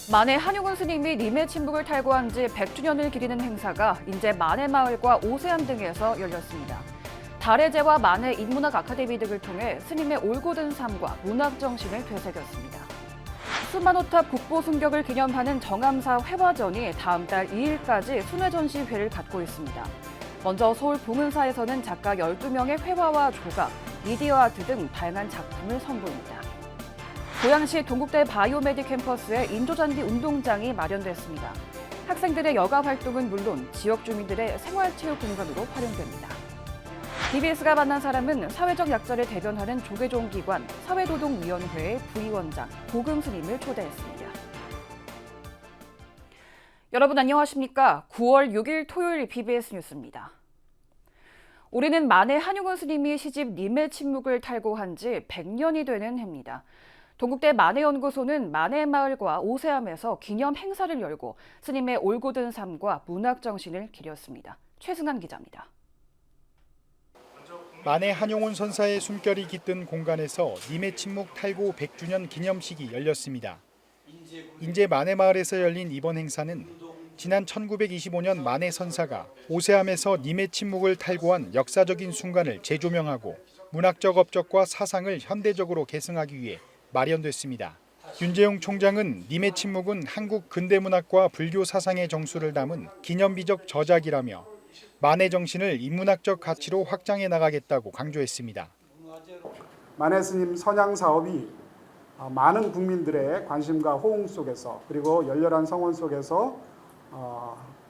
만해 한용운 스님이 님의 침묵을 탈고한 지 100주년을 기리는 행사가 인제 만해마을과 오세암 등에서 열렸습니다. 달해제와 만해 인문학 아카데미 등을 통해 스님의 올곧은 삶과 문학 정신을 되새겼습니다. 수만호탑 국보 순격을 기념하는 정암사 회화전이 다음 달 2일까지 순회 전시회를 갖고 있습니다. 먼저 서울 봉은사에서는 작가 12명의 회화와 조각, 미디어 아트 등 다양한 작품을 선보입니다. 고양시 동국대 바이오메딕 캠퍼스에 인조잔디 운동장이 마련됐습니다. 학생들의 여가 활동은 물론 지역 주민들의 생활체육 공간으로 활용됩니다. BBS가 만난 사람은 사회적 약자를 대변하는 조계종기관 사회노동위원회의 부위원장 고금 스님을 초대했습니다. 여러분 안녕하십니까? 9월 6일 토요일 BBS 뉴스입니다. 올해는 만해 한용운 스님이 시집 님의 침묵을 탈고한 지 100년이 되는 해입니다. 동국대 만해연구소는 만해마을과 오세암에서 기념 행사를 열고 스님의 올곧은 삶과 문학 정신을 기렸습니다. 최승한 기자입니다. 만해 한용운 선사의 숨결이 깃든 공간에서 님의 침묵 탈고 100주년 기념식이 열렸습니다. 인제 만해마을에서 열린 이번 행사는 지난 1925년 만해 선사가 오세암에서 님의 침묵을 탈고한 역사적인 순간을 재조명하고 문학적 업적과 사상을 현대적으로 계승하기 위해 마련됐습니다. 윤재용 총장은 님의 침묵은 한국 근대문학과 불교 사상의 정수를 담은 기념비적 저작이라며 만해 정신을 인문학적 가치로 확장해 나가겠다고 강조했습니다. 만해 스님 선양 사업이 많은 국민들의 관심과 호응 속에서 그리고 열렬한 성원 속에서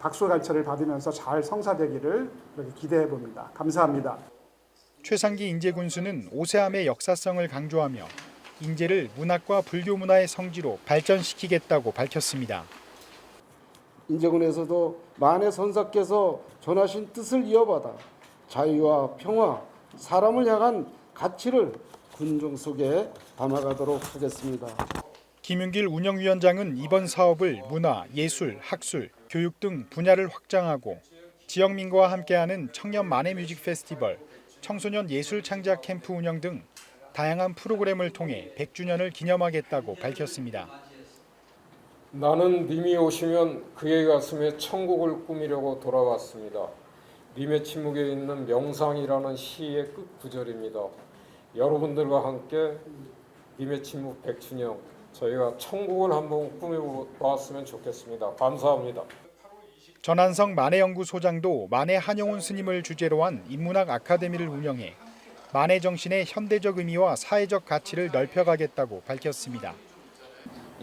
박수갈채를 받으면서 잘 성사되기를 기대해 봅니다. 감사합니다. 최상기 인제군수는 오세암의 역사성을 강조하며 인제를 문학과 불교 문화의 성지로 발전시키겠다고 밝혔습니다. 인제군에서도 만해 선사께서 전하신 뜻을 이어받아 자유와 평화, 사람을 향한 가치를 군중 속에 담아가도록 하겠습니다. 김윤길 운영위원장은 이번 사업을 문화, 예술, 학술, 교육 등 분야를 확장하고 지역민과 함께하는 청년 만해 뮤직 페스티벌, 청소년 예술 창작 캠프 운영 등 다양한 프로그램을 통해 100주년을 기념하겠다고 밝혔습니다. 나는 님이 오시면 그의 가슴에 천국을 꾸미려고 돌아왔습니다. 님의 침묵에 있는 명상이라는 시의 끝 구절입니다. 여러분들과 함께 님의 침묵 100주년 저희가 천국을 한번 꾸며보았으면 좋겠습니다. 감사합니다. 전한성 만해연구소장도 만해 한용운 스님을 주제로 한 인문학 아카데미를 운영해 만해 정신의 현대적 의미와 사회적 가치를 넓혀가겠다고 밝혔습니다.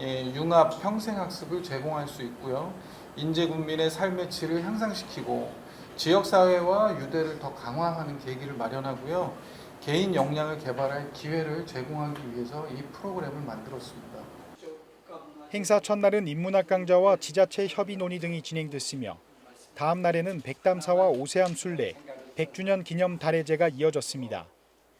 융합 평생학습을 제공할 수 있고요. 인제군민의 삶의 질을 향상시키고 지역사회와 유대를 더 강화하는 계기를 마련하고요. 개인 역량을 개발할 기회를 제공하기 위해서 이 프로그램을 만들었습니다. 행사 첫날은 인문학 강좌와 지자체 협의 논의 등이 진행됐으며 다음 날에는 백담사와 오세암 순례, 100주년 기념 달해제가 이어졌습니다.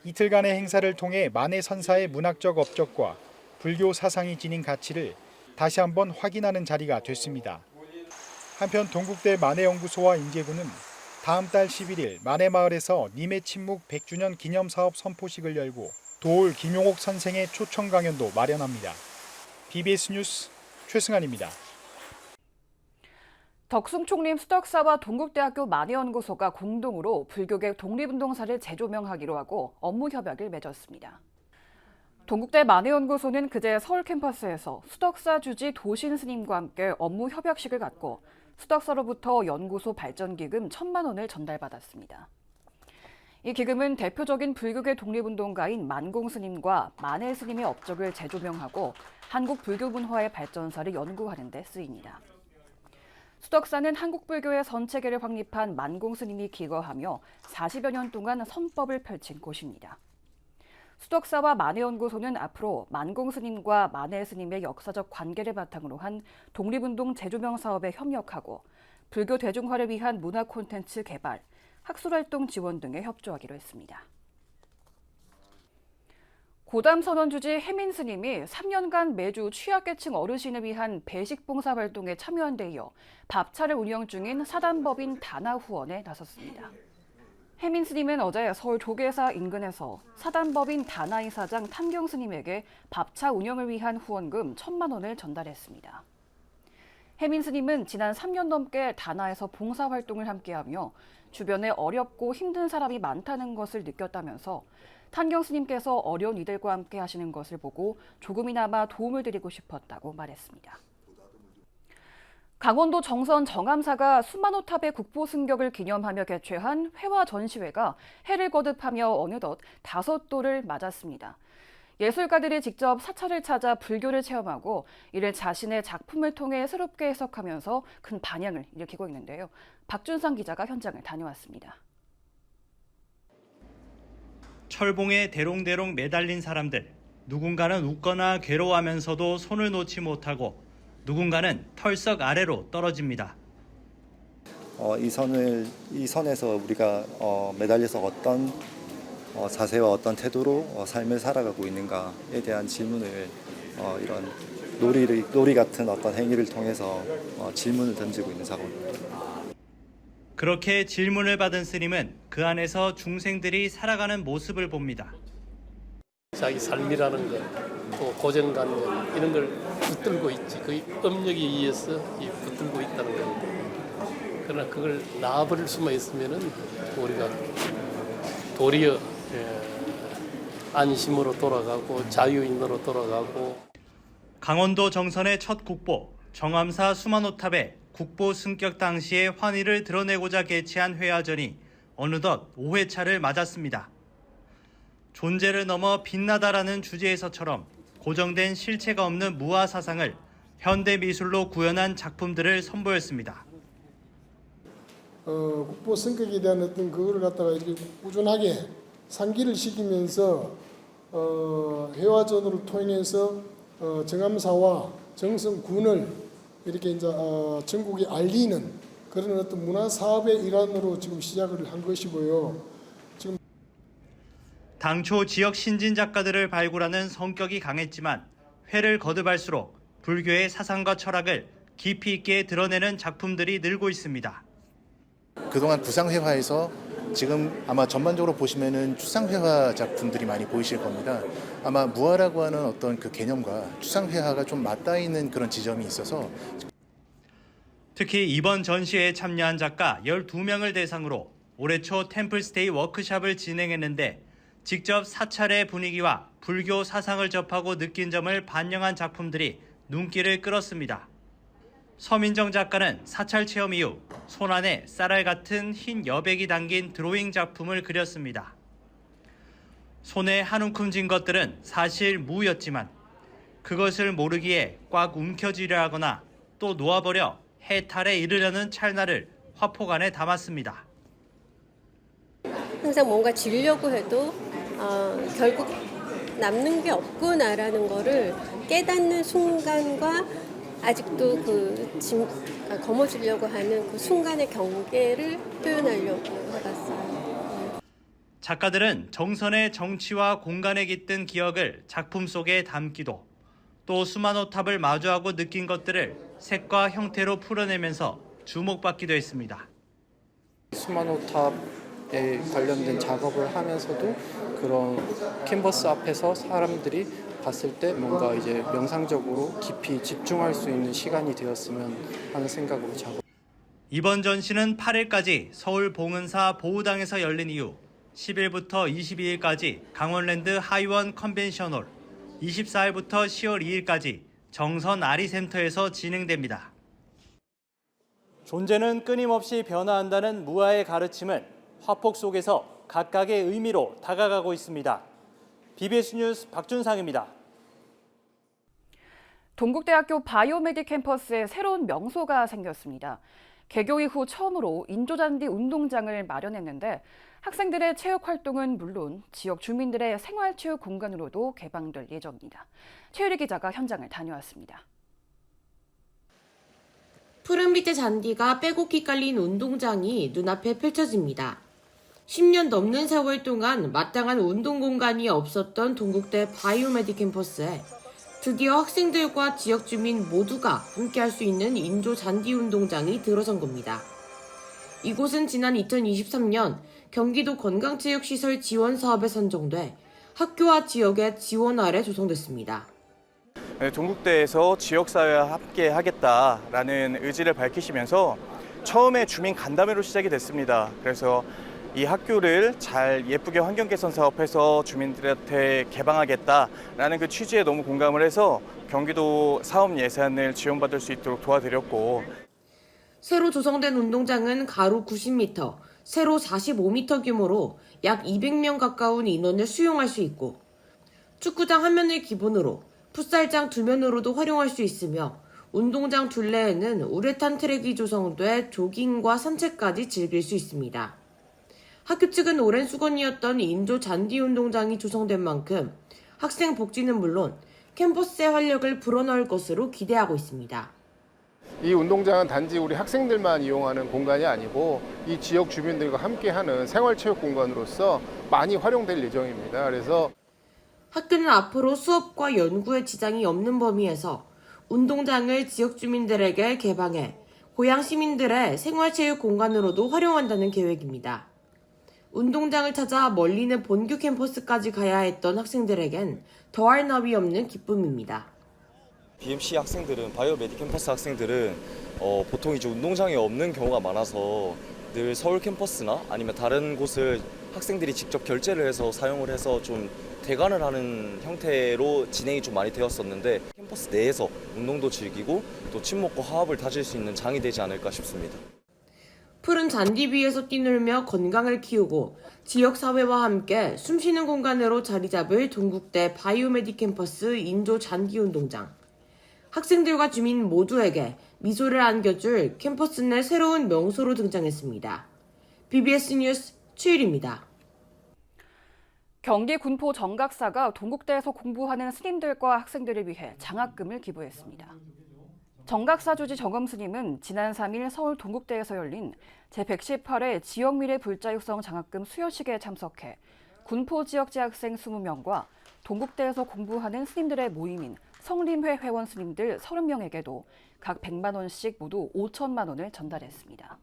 이틀간의 행사를 통해 만해 선사의 문학적 업적과 불교 사상이 지닌 가치를 다시 한번 확인하는 자리가 됐습니다. 한편 동국대 만해연구소와 인제군은 다음 달 11일 만해마을에서 님의 침묵 100주년 기념사업 선포식을 열고 도올 김용옥 선생의 초청 강연도 마련합니다. BBS 뉴스 최승환입니다. 덕숭총림 수덕사와 동국대학교 만해연구소가 공동으로 불교계 독립운동사를 재조명하기로 하고 업무 협약을 맺었습니다. 동국대 만해연구소는 그제 서울 캠퍼스에서 수덕사 주지 도신 스님과 함께 업무 협약식을 갖고 수덕사로부터 연구소 발전기금 1,000만 원을 전달받았습니다. 이 기금은 대표적인 불교계 독립운동가인 만공 스님과 만해 스님의 업적을 재조명하고 한국 불교 문화의 발전사를 연구하는 데 쓰입니다. 수덕사는 한국 불교의 선체계를 확립한 만공 스님이 기거하며 40여 년 동안 선법을 펼친 곳입니다. 수덕사와 만해연구소는 앞으로 만공 스님과 만해 스님의 역사적 관계를 바탕으로 한 독립운동 재조명 사업에 협력하고 불교 대중화를 위한 문화 콘텐츠 개발, 학술활동 지원 등에 협조하기로 했습니다. 고담 선원주지 해민 스님이 3년간 매주 취약계층 어르신을 위한 배식 봉사 활동에 참여한 데 이어 밥차를 운영 중인 사단법인 다나 후원에 나섰습니다. 해민 스님은 어제 서울 조계사 인근에서 사단법인 다나 이사장 탐경 스님에게 밥차 운영을 위한 후원금 1,000만 원을 전달했습니다. 혜민 스님은 지난 3년 넘게 다나에서 봉사활동을 함께하며 주변에 어렵고 힘든 사람이 많다는 것을 느꼈다면서 탄경 스님께서 어려운 이들과 함께 하시는 것을 보고 조금이나마 도움을 드리고 싶었다고 말했습니다. 강원도 정선 정암사가 수만호탑의 국보 승격을 기념하며 개최한 회화 전시회가 해를 거듭하며 어느덧 5도를 맞았습니다. 예술가들이 직접 사찰을 찾아 불교를 체험하고 이를 자신의 작품을 통해 새롭게 해석하면서 큰 반향을 일으키고 있는데요. 박준상 기자가 현장을 다녀왔습니다. 철봉에 대롱대롱 매달린 사람들. 누군가는 웃거나 괴로워하면서도 손을 놓지 못하고 누군가는 털썩 아래로 떨어집니다. 이 선에서 우리가 매달려서 어떤 자세와 어떤 태도로 삶을 살아가고 있는가에 대한 질문을 이런 놀이 같은 어떤 행위를 통해서 질문을 던지고 있는 작업입니다. 그렇게 질문을 받은 스님은 그 안에서 중생들이 살아가는 모습을 봅니다. 자기 삶이라는 것, 또 고정관념 이런 걸 붙들고 있지. 그 업력에 의해서 붙들고 있다는 건데, 그러나 그걸 놔버릴 수만 있으면은 우리가 도리어 안심으로 돌아가고 자유인으로 돌아가고. 강원도 정선의 첫 국보 정암사 수만호탑의 국보 승격 당시의 환희를 드러내고자 개최한 회화전이 어느덧 5회차를 맞았습니다. 존재를 넘어 빛나다라는 주제에서처럼 고정된 실체가 없는 무아 사상을 현대 미술로 구현한 작품들을 선보였습니다. 국보 승격에 대한 어떤 그거를 갖다가 이렇게 꾸준하게 상기를 시키면서 회화전으로 통해서 정암사와 정선군을 이렇게 이제 전국에 알리는 그런 어떤 문화 사업의 일환으로 지금 시작을 한 것이고요. 지금 당초 지역 신진 작가들을 발굴하는 성격이 강했지만 회를 거듭할수록 불교의 사상과 철학을 깊이 있게 드러내는 작품들이 늘고 있습니다. 그동안 구상회화에서 지금 아마 전반적으로 보시면은 추상회화 작품들이 많이 보이실 겁니다. 아마 무아라고 하는 어떤 그 개념과 추상회화가 좀 맞닿아 있는 그런 지점이 있어서 특히 이번 전시회에 참여한 작가 12명을 대상으로 올해 초 템플스테이 워크숍을 진행했는데 직접 사찰의 분위기와 불교 사상을 접하고 느낀 점을 반영한 작품들이 눈길을 끌었습니다. 서민정 작가는 사찰 체험 이후 손안에 쌀알 같은 흰 여백이 담긴 드로잉 작품을 그렸습니다. 손에 한 움큼 쥔 것들은 사실 무였지만 그것을 모르기에 꽉 움켜쥐려 하거나 또 놓아버려 해탈에 이르려는 찰나를 화폭 안에 담았습니다. 항상 뭔가 지려고 해도 결국 남는 게 없구나라는 거를 깨닫는 순간과 아직도 거머쥐려고 하는 그 순간의 경계를 표현하려고 해봤어요. 작가들은 정선의 정치와 공간에 깃든 기억을 작품 속에 담기도 또 수만호탑을 마주하고 느낀 것들을 색과 형태로 풀어내면서 주목받기도 했습니다. 수만호탑에 관련된 작업을 하면서도 그런 캔버스 앞에서 사람들이 봤을 때 뭔가 이제 명상적으로 깊이 집중할 수 있는 시간이 되었으면 하는 생각으로 작업. 이번 전시는 8일까지 서울 봉은사 보우당에서 열린 이후 10일부터 22일까지 강원랜드 하이원 컨벤션홀, 24일부터 10월 2일까지 정선 아리센터에서 진행됩니다. 존재는 끊임없이 변화한다는 무아의 가르침은 화폭 속에서 각각의 의미로 다가가고 있습니다. BBS 뉴스 박준상입니다. 동국대학교 바이오메딕 캠퍼스에 새로운 명소가 생겼습니다. 개교 이후 처음으로 인조잔디 운동장을 마련했는데 학생들의 체육 활동은 물론 지역 주민들의 생활체육 공간으로도 개방될 예정입니다. 최유리 기자가 현장을 다녀왔습니다. 푸른빛의 잔디가 빼곡히 깔린 운동장이 눈앞에 펼쳐집니다. 10년 넘는 세월 동안 마땅한 운동 공간이 없었던 동국대 바이오메딕 캠퍼스에 드디어 학생들과 지역 주민 모두가 함께할 수 있는 인조 잔디 운동장이 들어선 겁니다. 이곳은 지난 2023년 경기도 건강체육시설 지원 사업에 선정돼 학교와 지역의 지원 아래 조성됐습니다. 동국대에서 지역사회와 함께 하겠다라는 의지를 밝히시면서 처음에 주민 간담회로 시작이 됐습니다. 그래서 이 학교를 잘 예쁘게 환경 개선 사업해서 주민들한테 개방하겠다라는 그 취지에 너무 공감을 해서 경기도 사업 예산을 지원받을 수 있도록 도와드렸고, 새로 조성된 운동장은 가로 90m, 세로 45m 규모로 약 200명 가까운 인원을 수용할 수 있고 축구장 한 면을 기본으로 풋살장 두 면으로도 활용할 수 있으며 운동장 둘레에는 우레탄 트랙이 조성돼 조깅과 산책까지 즐길 수 있습니다. 학교 측은 오랜 수건이었던 인조 잔디 운동장이 조성된 만큼 학생 복지는 물론 캠퍼스의 활력을 불어넣을 것으로 기대하고 있습니다. 이 운동장은 단지 우리 학생들만 이용하는 공간이 아니고 이 지역 주민들과 함께하는 생활체육 공간으로서 많이 활용될 예정입니다. 그래서 학교는 앞으로 수업과 연구에 지장이 없는 범위에서 운동장을 지역 주민들에게 개방해 고향 시민들의 생활체육 공간으로도 활용한다는 계획입니다. 운동장을 찾아 멀리는 본교 캠퍼스까지 가야 했던 학생들에겐 더할 나위 없는 기쁨입니다. BMC 학생들은 바이오메디 캠퍼스 학생들은 보통 이제 운동장이 없는 경우가 많아서 늘 서울 캠퍼스나 아니면 다른 곳을 학생들이 직접 결제를 해서 사용을 해서 좀 대관을 하는 형태로 진행이 좀 많이 되었었는데 캠퍼스 내에서 운동도 즐기고 또 친목과 화합을 다질 수 있는 장이 되지 않을까 싶습니다. 푸른 잔디 위에서 뛰놀며 건강을 키우고 지역사회와 함께 숨쉬는 공간으로 자리 잡을 동국대 바이오메디 캠퍼스 인조 잔디 운동장. 학생들과 주민 모두에게 미소를 안겨줄 캠퍼스 내 새로운 명소로 등장했습니다. BBS 뉴스 최일입니다. 경기 군포 정각사가 동국대에서 공부하는 스님들과 학생들을 위해 장학금을 기부했습니다. 정각사 주지 정엄 스님은 지난 3일 서울 동국대에서 열린 제118회 지역미래 불자육성 장학금 수여식에 참석해 군포 지역 재학생 20명과 동국대에서 공부하는 스님들의 모임인 성림회 회원 스님들 30명에게도 각 100만 원씩 모두 5천만 원을 전달했습니다.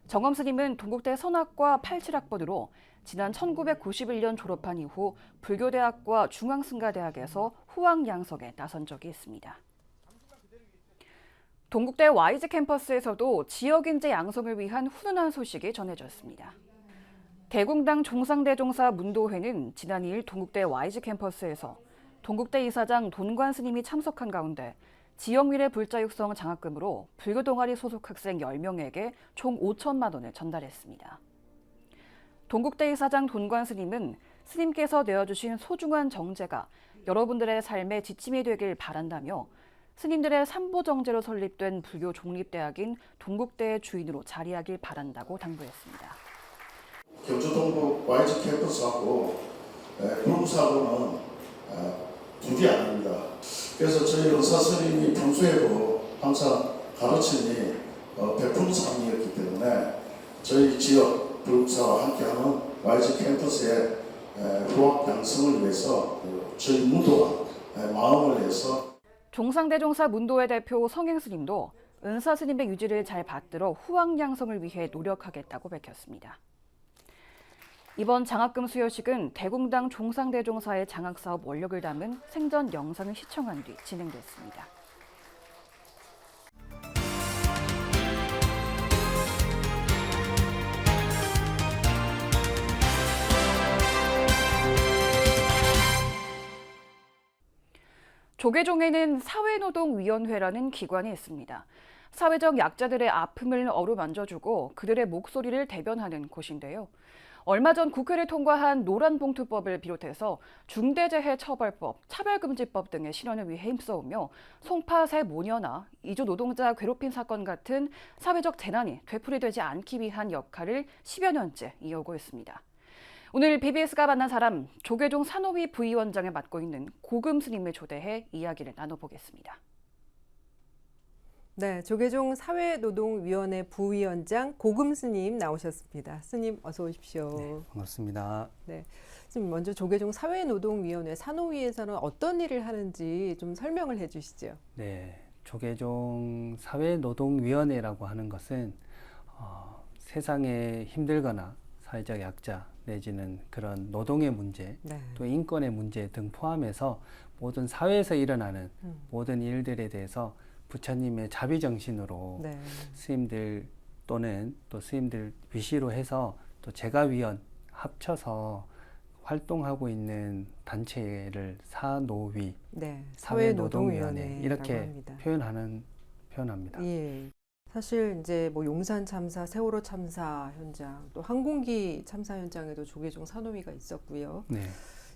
정엄 스님은 동국대 선학과 87학번으로 지난 1991년 졸업한 이후 불교대학과 중앙승가대학에서 후학양성에 나선 적이 있습니다. 동국대 YG 캠퍼스에서도 지역인재 양성을 위한 훈훈한 소식이 전해졌습니다. 대공당 종상대종사 문도회는 지난 2일 동국대 YG 캠퍼스에서 동국대 이사장 돈관 스님이 참석한 가운데 지역미래 불자육성 장학금으로 불교 동아리 소속 학생 10명에게 총 5천만 원을 전달했습니다. 동국대 이사장 돈관 스님은 스님께서 내어주신 소중한 정제가 여러분들의 삶의 지침이 되길 바란다며 스님들의 삼보정제로 설립된 불교 종립대학인 동국대의 주인으로 자리하길 바란다고 당부했습니다. 경주동국 YG 캠퍼스하고 그룹사하고는 둘이 아닙니다. 그래서 저희 의사선생님이 평소에도 항상 가르침이 백품상이었기 때문에 저희 지역 그룹사와 함께하는 YG 캠퍼스의 후학 양성을 위해서 저희 문도가 마음을 내서 종상대종사 문도회 대표 성행스님도 은사스님의 유지를 잘 받들어 후학양성을 위해 노력하겠다고 밝혔습니다. 이번 장학금 수여식은 대공당 종상대종사의 장학사업 원력을 담은 생전 영상을 시청한 뒤 진행됐습니다. 조계종에는 사회노동위원회라는 기관이 있습니다. 사회적 약자들의 아픔을 어루만져주고 그들의 목소리를 대변하는 곳인데요. 얼마 전 국회를 통과한 노란봉투법을 비롯해서 중대재해처벌법, 차별금지법 등의 실현을 위해 힘써오며 송파새 모녀나 이주 노동자 괴롭힘 사건 같은 사회적 재난이 되풀이되지 않기 위한 역할을 10여 년째 이어오고 있습니다. 오늘 BBS가 만난 사람, 조계종 산호위 부위원장을 맡고 있는 고금 스님을 초대해 이야기를 나눠보겠습니다. 네, 조계종 사회노동위원회 부위원장 고금 스님 나오셨습니다. 스님 어서 오십시오. 네, 반갑습니다. 네, 스님 먼저 조계종 사회노동위원회 산호위에서는 어떤 일을 하는지 좀 설명을 해주시죠. 네, 조계종 사회노동위원회라고 하는 것은 세상에 힘들거나 사회적 약자 내지는 그런 노동의 문제, 네. 또 인권의 문제 등 포함해서 모든 사회에서 일어나는 모든 일들에 대해서 부처님의 자비정신으로 네. 스님들 또는 또 스님들 위시로 해서 또 제가위원 합쳐서 활동하고 있는 단체를 사노위, 네, 사회노동위원회 이렇게 합니다. 표현합니다. 예. 사실 이제 뭐 용산 참사, 세월호 참사 현장, 또 항공기 참사 현장에도 조계종 산호위가 있었고요. 네.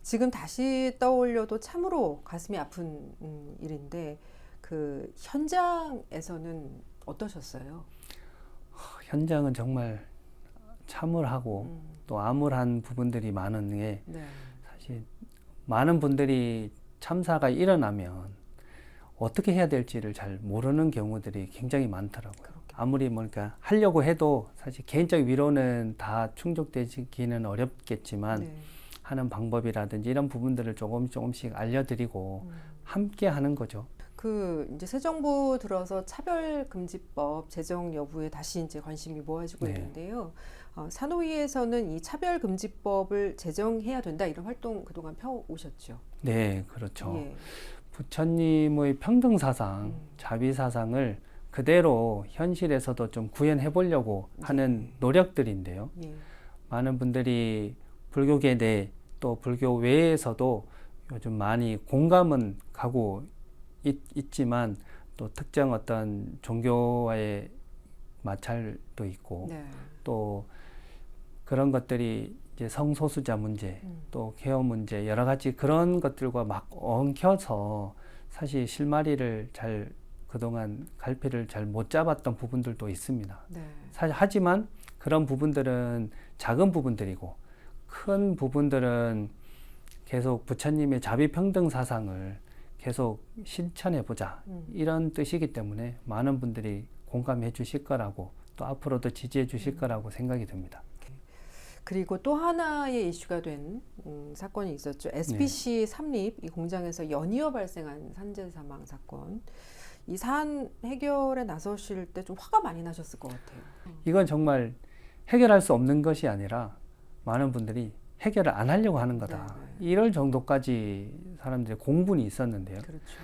지금 다시 떠올려도 참으로 가슴이 아픈 일인데 그 현장에서는 어떠셨어요? 현장은 정말 참을하고 또 암울한 부분들이 많은 게 네. 사실 많은 분들이 참사가 일어나면 어떻게 해야 될지를 잘 모르는 경우들이 굉장히 많더라고요. 아무리 뭔가 하려고 해도 사실 개인적 위로는 다 충족되기는 어렵겠지만 네. 하는 방법이라든지 이런 부분들을 조금씩 알려드리고 함께 하는 거죠. 그 이제 새 정부 들어서 차별금지법 제정 여부에 다시 이제 관심이 모아지고 네. 있는데요. 산호위에서는 이 차별금지법을 제정해야 된다 이런 활동 그동안 펴오셨죠. 네, 그렇죠. 예. 부처님의 평등사상, 자비사상을 그대로 현실에서도 좀 구현해 보려고 하는 노력들인데요. 예. 많은 분들이 불교계 내 또 불교 외에서도 요즘 많이 공감은 가고 있지만 또 특정 어떤 종교와의 마찰도 있고 네. 또 그런 것들이 이제 성소수자 문제 또 개헌 문제 여러 가지 그런 것들과 막 엉켜서 사실 실마리를 잘 그동안 갈피를 잘 못 잡았던 부분들도 있습니다. 네. 하지만 그런 부분들은 작은 부분들이고 큰 부분들은 계속 부처님의 자비평등 사상을 계속 실천해보자 이런 뜻이기 때문에 많은 분들이 공감해 주실 거라고 또 앞으로도 지지해 주실 거라고 생각이 듭니다. 그리고 또 하나의 이슈가 된 사건이 있었죠. SPC 삼립 이 공장에서 연이어 발생한 산재 사망 사건. 이 사안 해결에 나서실 때 좀 화가 많이 나셨을 것 같아요. 이건 정말 해결할 수 없는 것이 아니라 많은 분들이 해결을 안 하려고 하는 거다. 이럴 정도까지 사람들의 공분이 있었는데요. 그렇죠.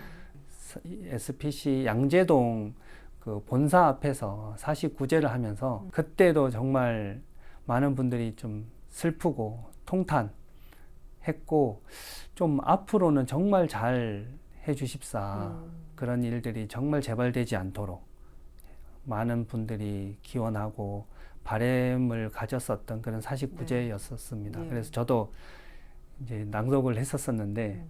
SPC 양재동 그 본사 앞에서 49제를 하면서 그때도 정말 많은 분들이 좀 슬프고 통탄했고 좀 앞으로는 정말 잘 해주십사 그런 일들이 정말 재발되지 않도록 많은 분들이 기원하고 바람을 가졌었던 그런 49제였었습니다. 네. 그래서 저도 이제 낭독을 했었었는데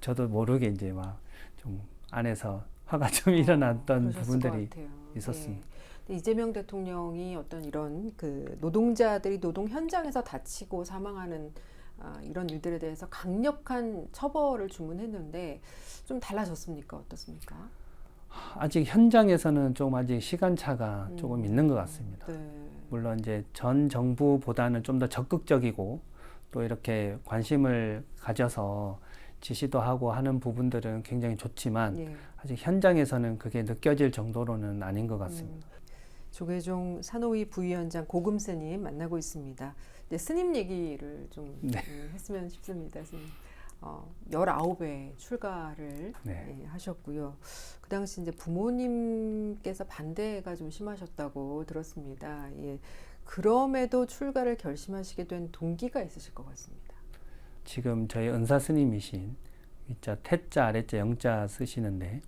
저도 모르게 이제 막 좀 안에서 화가 좀 일어났던 부분들이 있었습니다. 네. 이재명 대통령이 어떤 이런 그 노동자들이 노동 현장에서 다치고 사망하는 이런 일들에 대해서 강력한 처벌을 주문했는데 좀 달라졌습니까? 어떻습니까? 아직 현장에서는 좀 아직 시간차가 조금 있는 것 같습니다. 네. 물론 이제 전 정부보다는 좀 더 적극적이고 또 이렇게 관심을 가져서 지시도 하고 하는 부분들은 굉장히 좋지만 예. 아직 현장에서는 그게 느껴질 정도로는 아닌 것 같습니다. 조계종 산호위 부위원장 고금 스님 만나고 있습니다. 네, 스님 얘기를 좀 했으면 싶습니다. 스님. 19회 출가를 하셨고요. 그 당시 이제 부모님께서 반대가 좀 심하셨다고 들었습니다. 예. 그럼에도 출가를 결심하시게 된 동기가 있으실 것 같습니다. 지금 저희 은사 스님이신 위자 태자 아래자 영자 쓰시는데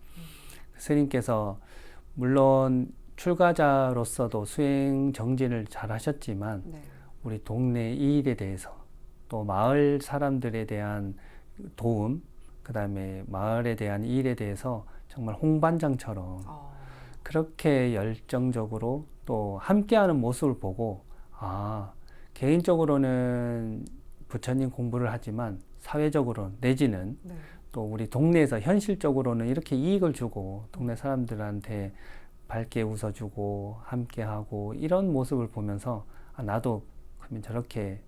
스님께서 물론 출가자로서도 수행 정진을 잘 하셨지만 우리 동네 이 일에 대해서 또 마을 사람들에 대한 도움, 그 다음에 마을에 대한 이 일에 대해서 정말 홍반장처럼 그렇게 열정적으로 또 함께하는 모습을 보고 개인적으로는 부처님 공부를 하지만 사회적으로 내지는 또 우리 동네에서 현실적으로는 이렇게 이익을 주고 동네 사람들한테 밝게 웃어주고 함께하고 이런 모습을 보면서 나도 그러면 저렇게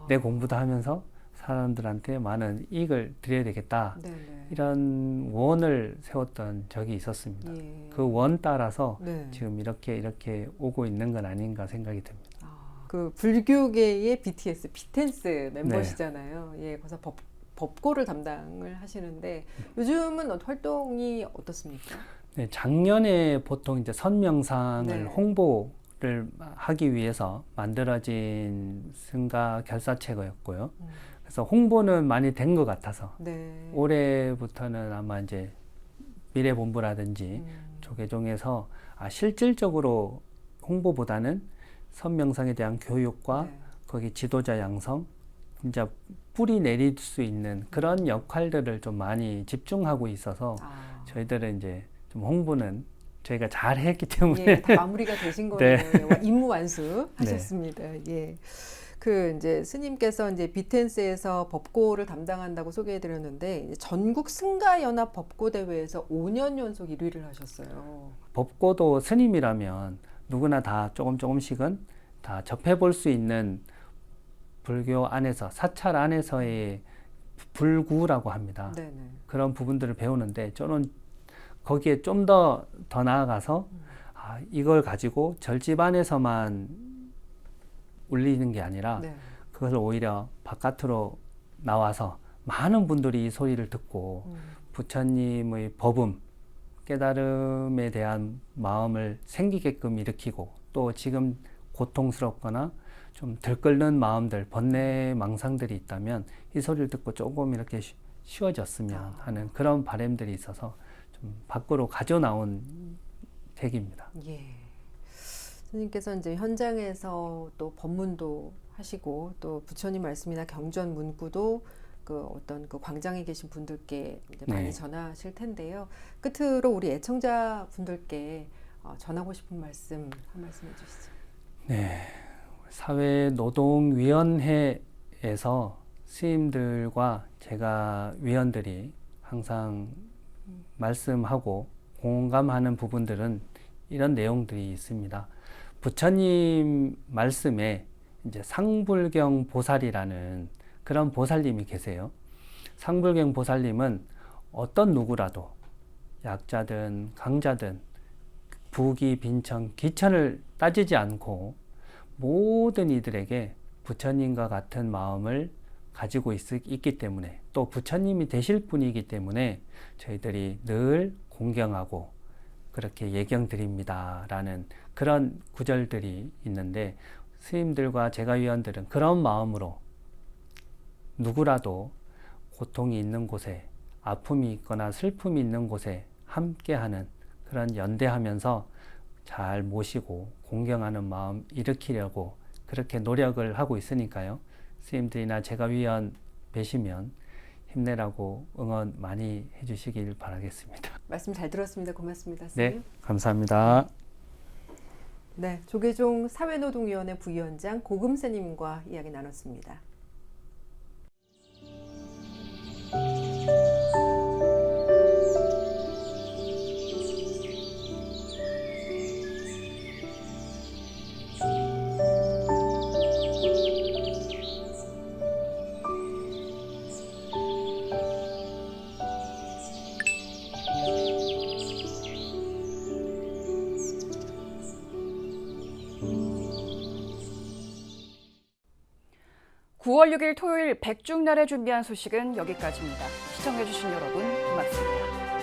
내 공부도 하면서 사람들한테 많은 이익을 드려야 되겠다. 이런 원을 세웠던 적이 있었습니다. 그 원 따라서 지금 이렇게 오고 있는 건 아닌가 생각이 듭니다. 그 불교계의 BTS, 비텐스 멤버시잖아요. 예, 그래서 법고를 담당을 하시는데 요즘은 활동이 어떻습니까? 네, 작년에 보통 이제 선명상을 네. 홍보를 하기 위해서 만들어진 승가 결사체거였고요. 그래서 홍보는 많이 된 것 같아서 네. 올해부터는 아마 이제 미래본부라든지 조계종에서 실질적으로 홍보보다는 선명상에 대한 교육과 거기 지도자 양성, 진짜 뿌리 내릴 수 있는 그런 역할들을 좀 많이 집중하고 있어서 저희들은 이제 좀 홍보는 저희가 잘 했기 때문에 예, 다 마무리가 되신 거네요. 네. 예, 임무 완수하셨습니다. 예. 그 이제 스님께서 이제 비텐스에서 법고를 담당한다고 소개해드렸는데 전국 승가연합 법고 대회에서 5년 연속 1위를 하셨어요. 법고도 스님이라면 누구나 다 조금씩은 다 접해볼 수 있는 불교 안에서 사찰 안에서의 불구라고 합니다. 네네. 그런 부분들을 배우는데 저는 거기에 좀 더 나아가서 이걸 가지고 절집 안에서만 울리는 게 아니라 네. 그것을 오히려 바깥으로 나와서 많은 분들이 이 소리를 듣고 부처님의 법음, 깨달음에 대한 마음을 생기게끔 일으키고 또 지금 고통스럽거나 좀 들끓는 마음들, 번뇌 망상들이 있다면 이 소리를 듣고 조금 이렇게 쉬워졌으면 하는 그런 바람들이 있어서 좀 밖으로 가져나온 책입니다. 예. 스님께서 이제 현장에서 또 법문도 하시고 또 부처님 말씀이나 경전 문구도 그 어떤 그 광장에 계신 분들께 이제 많이 네. 전하실 텐데요. 끝으로 우리 애청자 분들께 전하고 싶은 말씀 한 말씀 해주시죠. 네, 사회노동위원회에서 스님들과 제가 위원들이 항상 말씀하고 공감하는 부분들은 이런 내용들이 있습니다. 부처님 말씀에 이제 상불경 보살이라는 그런 보살님이 계세요. 상불경 보살님은 어떤 누구라도 약자든 강자든 부귀, 빈천, 기천을 따지지 않고 모든 이들에게 부처님과 같은 마음을 가지고 있기 때문에 또 부처님이 되실 분이기 때문에 저희들이 늘 공경하고 그렇게 예경드립니다 라는 그런 구절들이 있는데 스님들과 제가 위원들은 그런 마음으로 누구라도 고통이 있는 곳에 아픔이 있거나 슬픔이 있는 곳에 함께하는 그런 연대하면서 잘 모시고 공경하는 마음 일으키려고 그렇게 노력을 하고 있으니까요. 스님들이나 제가 위원 뵈시면 힘내라고 응원 많이 해주시길 바라겠습니다. 말씀 잘 들었습니다. 고맙습니다. 스님. 네, 감사합니다. 네, 조계종 사회노동위원회 부위원장 고금스님과 이야기 나눴습니다. (9월 6일) 토요일 백중날에 준비한 소식은 여기까지입니다. 시청해주신 여러분 고맙습니다.